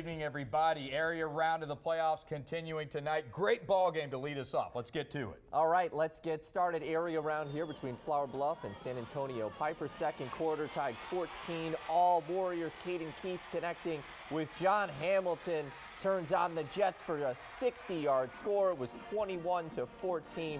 evening, everybody. Area round of the playoffs continuing tonight. Great ball game to lead us off. Let's get to it. All right, let's get started. Area round here between Flower Bluff and San Antonio. Pieper second quarter tied 14 all. Warriors. Caden Keith connecting with John Hamilton. Turns on the Jets for a 60-yard score. It was 21-14.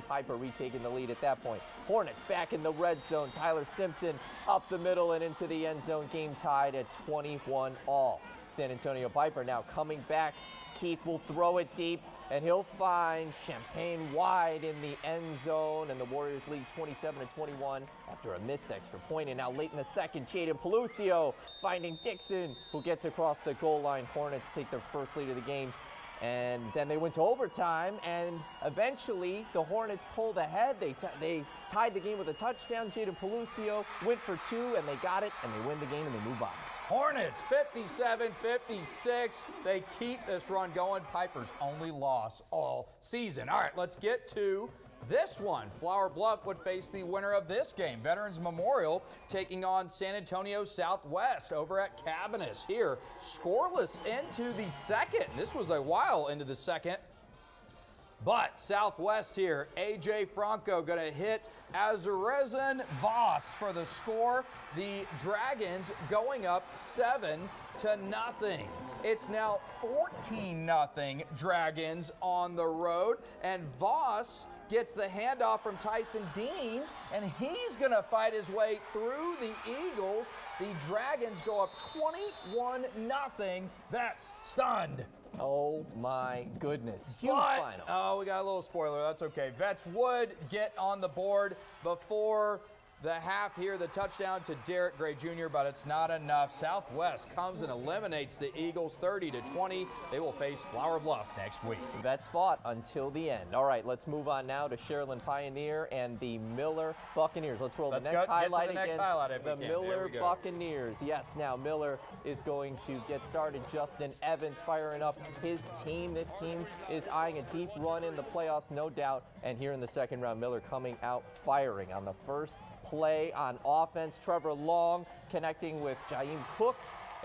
Pieper retaking the lead at that point. Hornets back in the red zone. Tyler Simpson up the middle and into the end zone. Game tied at 21 all. San Antonio Pieper now coming back. Keith will throw it deep, and he'll find Champagne wide in the end zone, and the Warriors lead 27-21 after a missed extra point. And now late in the second, Jaden Pelucio finding Dixon, who gets across the goal line. Hornets take their first lead of the game, and then they went to overtime, and eventually the Hornets pulled ahead. They tied the game with a touchdown. Jaden Pelucio went for two, and they got it, and they win the game, and they move on. Hornets 57-56. They keep this run going. Piper's only loss all season. All right, let's get to this one. Flower Bluff would face the winner of this game, Veterans Memorial, taking on San Antonio Southwest over at Cabinets. Here, scoreless into the second. This was a while into the second. But Southwest here, A.J. Franco going to hit Azarezan Voss for the score. The Dragons going up 7-0. It's now 14-0 Dragons on the road. And Voss gets the handoff from Tyson Dean, and he's going to fight his way through the Eagles. The Dragons go up 21-0. That's stunned. Oh my goodness. Huge final. Oh, we got a little spoiler. That's okay. Vets would get on the board before the half here, the touchdown to Derek Gray Jr., but it's not enough. Southwest comes and eliminates the Eagles 30-20. They will face Flower Bluff next week. Vets fought until the end. All right, let's move on now to Sharyland Pioneer and the Miller Buccaneers. Let's roll the next highlight against the Miller Buccaneers. Yes, now Miller is going to get started. Justin Evans firing up his team. This team is eyeing a deep run in the playoffs, no doubt. And here in the second round, Miller coming out firing on the first play on offense. Trevor Long connecting with Jaheim Cook,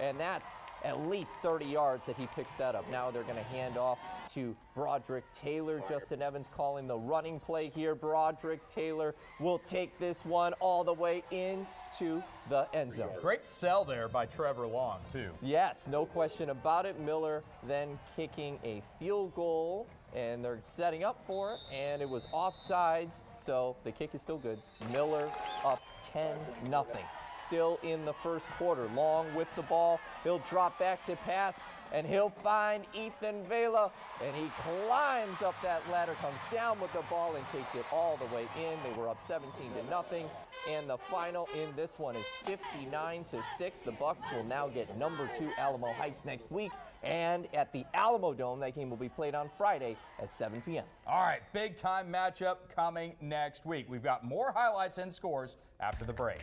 and that's at least 30 yards that he picks that up. Now they're going to hand off to Broderick Taylor. Justin Evans calling the running play here. Broderick Taylor will take this one all the way into the end zone. Great sell there by Trevor Long, too. Yes, no question about it. Miller then kicking a field goal, and they're setting up for it, and it was offsides, so the kick is still good. Miller up 10-0. Still in the first quarter. Long with the ball. He'll drop back to pass, and he'll find Ethan Vela, and he climbs up that ladder, comes down with the ball, and takes it all the way in. They were up 17-0, and the final in this one is 59-6. The Bucks will now get number 2 Alamo Heights next week, and at the Alamo Dome, that game will be played on Friday at 7 p.m. All right, big time matchup coming next week. We've got more highlights and scores after the break.